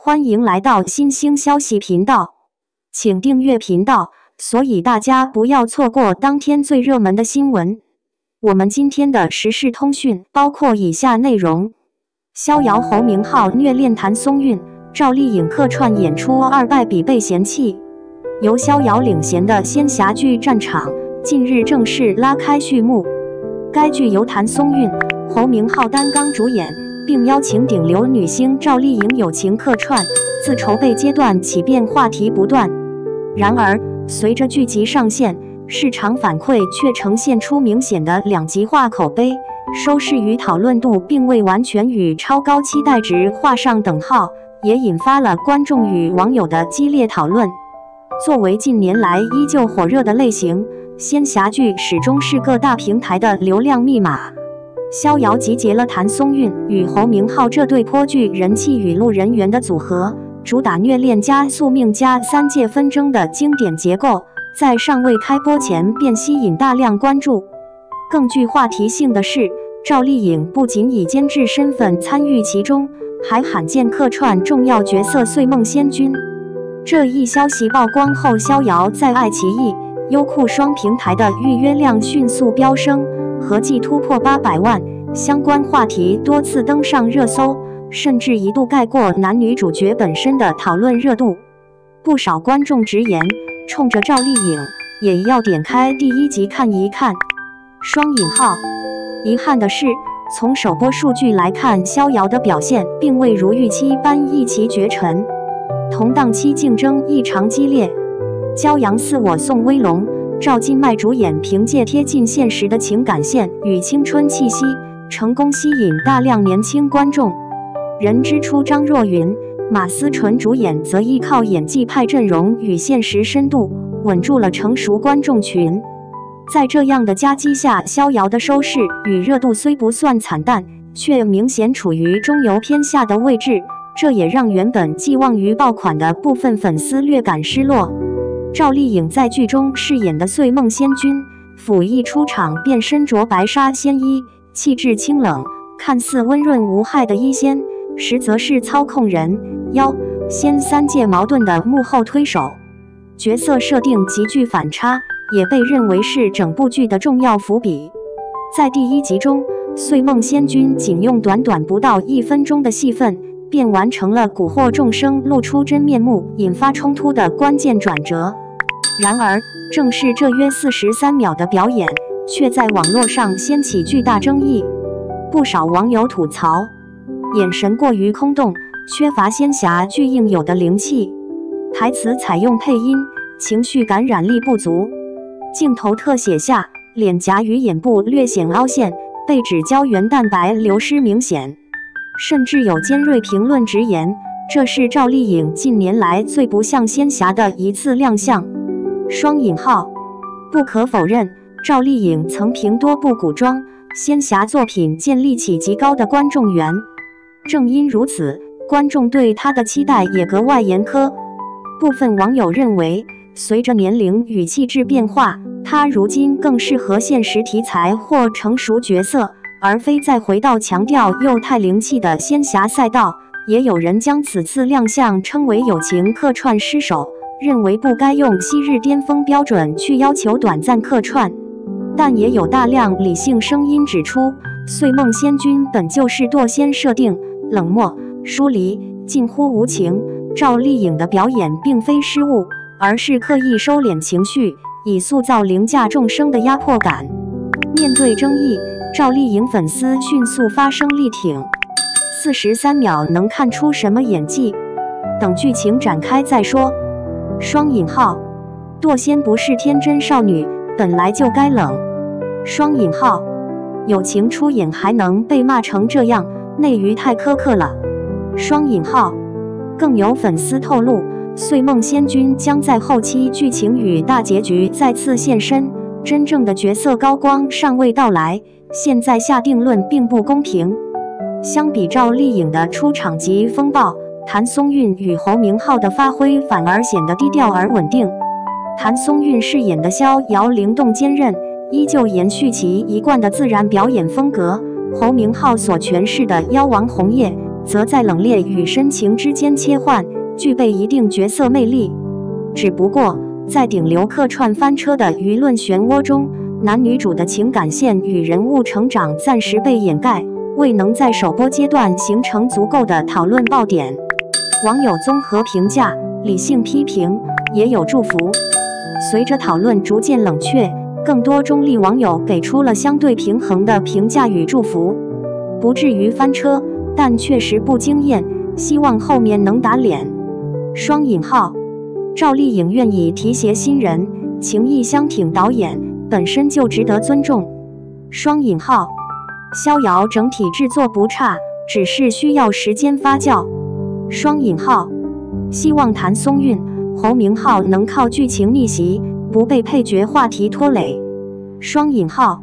歡迎來到新興消息頻道，請訂閱頻道，所以大家不要錯過當天最熱門的新聞。我們今天的時事通訊包括以下內容：逍遙侯明昊虐戀譚松韻，趙麗穎客串演出2敗筆被嫌棄。由逍遙領銜的仙俠劇《戰場》近日正式拉開序幕。該劇由譚松韻、侯明昊擔綱主演，並邀請頂流女星趙麗穎友情客串，自籌備階段起便話題不斷。然而，隨着劇集上線，市場反饋卻呈現出明顯的兩極化口碑，收視與討論度並未完全與超高期待值畫上等號，也引發了觀眾與網友的激烈討論。作為近年來依舊火熱的類型，仙俠劇始終是各大平台的流量密碼。逍遙集結了譚松韻與侯明昊這對頗具人氣與路人緣的組合，主打虐戀加宿命加3界紛爭的經典結構，在尚未開播前便吸引大量關注。更具話題性的是，趙麗穎不僅以監製身份參與其中，還罕見客串重要角色歲夢仙君。這一消息曝光後，逍遙在愛奇藝、優酷雙平台的預約量迅速飆升，合計突破800萬，相關話題多次登上熱搜，甚至一度蓋過男女主角本身的討論熱度。不少觀眾直言，衝着趙麗穎，也要點開第1集看一看。雙引號，遺憾的是，從首播數據來看，逍遙的表現並未如預期般一騎絕塵，同檔期競爭異常激烈。驕陽似我宋威龍，趙今麥主演憑借貼近現實的情感線與青春氣息，成功吸引大量年輕觀眾。人之初張若昀、馬思純主演則依靠演技派陣容與現實深度，穩住了成熟觀眾群。在這樣的夾擊下，逍遙的收視與熱度雖不算慘淡，卻明顯處於中游偏下的位置，這也讓原本寄望於爆款的部分粉絲略感失落。趙麗穎在劇中飾演的歲夢仙君，甫一出場便身着白紗仙衣，氣質清冷，看似溫潤無害的醫仙，實則是操控人、妖、仙3界矛盾的幕後推手。角色設定極具反差，也被認為是整部劇的重要伏筆。在第1集中，歲夢仙君僅用短短不到1分鐘的戲份，便完成了蠱惑眾生、露出真面目、引發衝突的關鍵轉折。然而，正是這約43秒的表演，卻在網絡上掀起巨大爭議。不少網友吐槽，眼神過於空洞，缺乏仙俠劇應有的靈氣；台詞採用配音，情緒感染力不足；鏡頭特寫下，臉頰與眼部略顯凹陷，被指膠原蛋白流失明顯。甚至有尖銳評論直言，這是趙麗穎近年來最不像仙俠的一次亮相。雙引號，不可否認，趙麗穎曾憑多部古裝仙俠作品建立起極高的觀眾緣。正因如此，觀眾對她的期待也格外嚴苛。部分網友認為，隨着年齡與氣質變化，她如今更適合現實題材或成熟角色，而非再回到強調又太靈氣的仙俠賽道。也有人將此次亮相稱為友情客串失手，認為不該用昔日巔峰標準去要求短暫客串。但也有大量理性聲音指出，歲夢仙君本就是墮仙設定，冷漠、疏離，近乎無情。趙麗穎的表演並非失誤，而是刻意收斂情緒，以塑造凌駕眾生的壓迫感。面對爭議，趙麗穎粉絲迅速發聲力挺。43秒能看出什麼演技？等劇情展開再說。雙引號，墮仙不是天真少女，本來就該冷。雙引號，友情出演還能被罵成這樣，內娛太苛刻了。雙引號，更有粉絲透露，歲夢仙君將在後期劇情與大結局再次現身，真正的角色高光尚未到來，現在下定論並不公平。相比趙麗穎的出場即風暴，譚松韻與侯明昊的發揮反而顯得低調而穩定。譚松韻飾演的逍遙靈動堅韌，依舊延續其一貫的自然表演風格；侯明昊所詮釋的妖王紅葉，則在冷冽與深情之間切換，具備一定角色魅力。只不過，在頂流客串翻車的輿論漩渦中，男女主的情感線與人物成長暫時被掩蓋，未能在首播階段形成足夠的討論爆點。網友綜合評價，理性批評，也有祝福。隨着討論逐漸冷卻，更多中立網友給出了相對平衡的評價與祝福。不至於翻車，但確實不驚豔，希望後面能打臉。雙引號，趙麗穎願意提攜新人，情義相挺導演本身就值得尊重。雙引號，逍遙整體制作不差，只是需要時間發酵。雙引號，希望譚松韻、侯明昊能靠劇情逆襲，不被配角話題拖累。雙引號，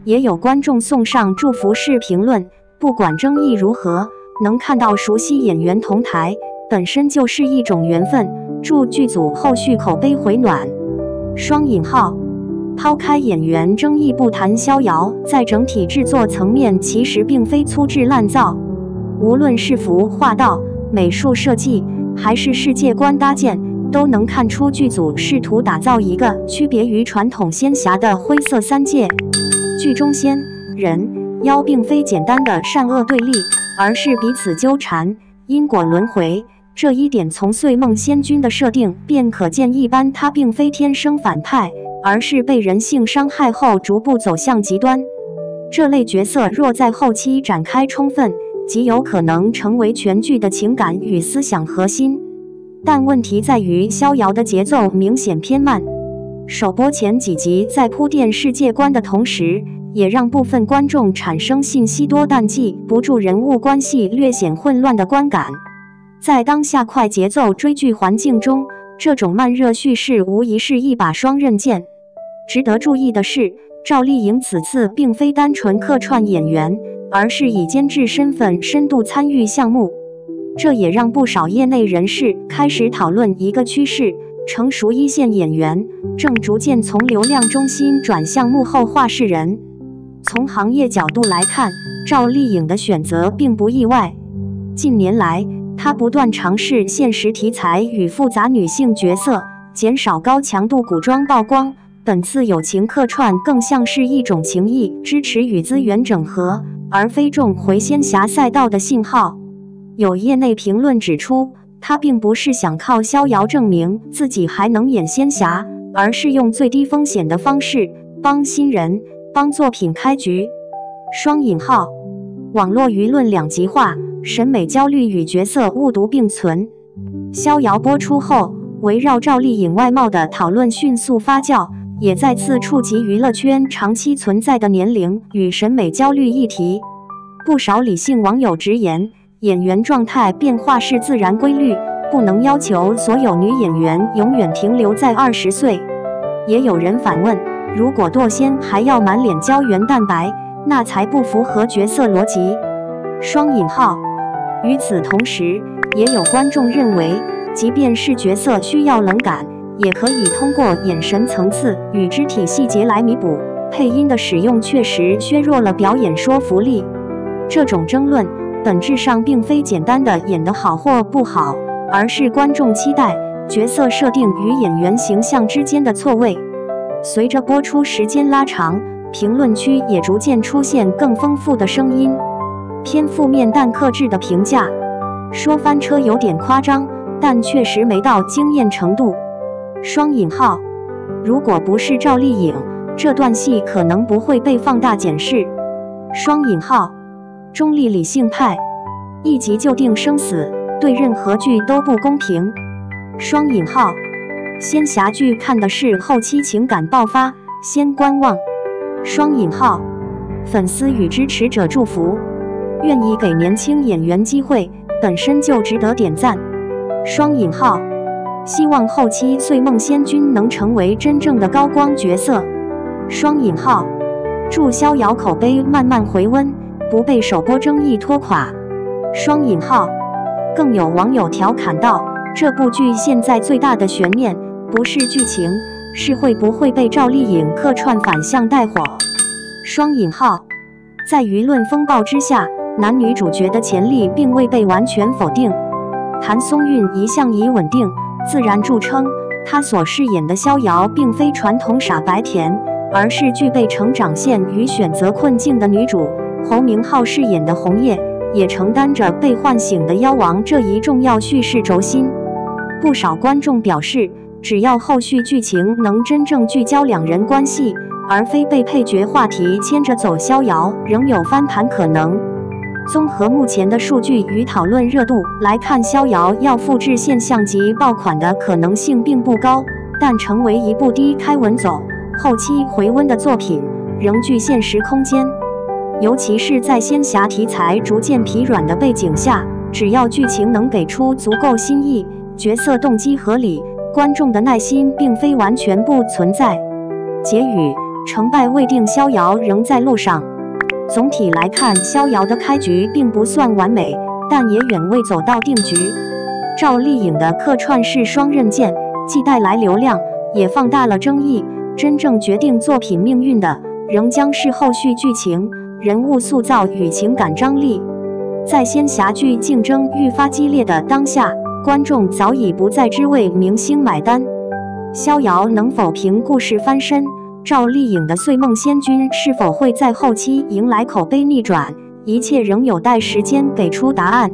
也有觀眾送上祝福式評論，不管爭議如何，能看到熟悉演員同台，本身就是一種緣分，祝劇組後續口碑回暖。雙引號，拋開演員爭議不談，逍遙在整體制作層面其實並非粗製濫造，無論是服化道、美術設計，還是世界觀搭建，都能看出劇組試圖打造一個區別於傳統仙俠的灰色三界。劇中仙、人、妖並非簡單的善惡對立，而是彼此糾纏、因果輪迴。這一點從歲夢仙君的設定便可見一斑，他並非天生反派，而是被人性傷害後逐步走向極端。這類角色若在後期展開充分，極有可能成為全劇的情感與思想核心。但問題在於逍遙的節奏明顯偏慢，首播前幾集在鋪墊世界觀的同時，也讓部分觀眾產生信息多但記不住人物關係略顯混亂的觀感。在當下快節奏追劇環境中，這種慢熱敘事無疑是一把雙刃劍。值得注意的是，趙麗穎此次並非單純客串演員，而是以監製身份深度參與項目。這也讓不少業內人士開始討論一個趨勢：成熟一線演員正逐漸從流量中心轉向幕後話事人。從行業角度來看，趙麗穎的選擇並不意外。近年來，她不斷嘗試現實題材與複雜女性角色，減少高強度古裝曝光。本次友情客串更像是一種情誼支持與資源整合，而非重回仙俠賽道的信號。有業內評論指出，她並不是想靠逍遙證明自己還能演仙俠，而是用最低風險的方式幫新人、幫作品開局。雙引號，網絡輿論兩極化，審美焦慮與角色誤讀並存。逍遙播出後，圍繞趙麗穎外貌的討論迅速發酵，也再次觸及娛樂圈長期存在的年齡與審美焦慮議題。不少理性網友直言，演員狀態變化是自然規律，不能要求所有女演員永遠停留在20歲。也有人反問，如果墮仙還要滿臉膠原蛋白，那才不符合角色邏輯。雙引號。與此同時，也有觀眾認為，即便是角色需要冷感，也可以通過眼神層次與肢體細節來彌補。配音的使用確實削弱了表演說服力。這種爭論本質上並非簡單的演得好或不好，而是觀眾期待、角色設定與演員形象之間的錯位。隨着播出時間拉長，評論區也逐漸出現更豐富的聲音。偏負面但克制的評價，說翻車有點誇張，但確實沒到驚豔程度。雙引號，如果不是趙麗穎，這段戲可能不會被放大檢視。雙引號，中立理性派，一集就定生死，對任何劇都不公平。雙引號，仙俠劇看的是後期情感爆發，先觀望。雙引號，粉絲與支持者祝福，願意給年輕演員機會，本身就值得點讚。雙引號，希望後期歲夢仙君能成為真正的高光角色。雙引號，祝逍遙口碑慢慢回溫，不被首播爭議拖垮。雙引號，更有網友調侃道，這部劇現在最大的懸念不是劇情，是會不會被趙麗穎客串反向帶火。雙引號，在輿論風暴之下，男女主角的潛力並未被完全否定。譚松韻一向以穩定、自然著稱，她所飾演的逍遙並非傳統傻白甜，而是具備成長線與選擇困境的女主。侯明昊飾演的紅葉也承擔着被喚醒的妖王這一重要敘事軸心。不少觀眾表示，只要後續劇情能真正聚焦兩人關係，而非被配角話題牽着走，逍遙仍有翻盤可能。綜合目前的數據與討論熱度來看，逍遙要複製現象級爆款的可能性並不高，但成為一部低開穩走、後期回溫的作品，仍具現實空間。尤其是在仙俠題材逐漸疲軟的背景下，只要劇情能給出足夠新意，角色動機合理，觀眾的耐心並非完全不存在。結語：成敗未定，逍遙仍在路上。總體來看，逍遙的開局並不算完美，但也遠未走到定局。趙麗穎的客串是雙刃劍，既帶來流量，也放大了爭議。真正決定作品命運的，仍將是後續劇情、人物塑造與情感張力。在仙俠劇競爭愈發激烈的當下，觀眾早已不再只為明星買單。逍遙能否憑故事翻身？趙麗穎的《歲夢仙君》是否會在後期迎來口碑逆轉？一切仍有待時間給出答案。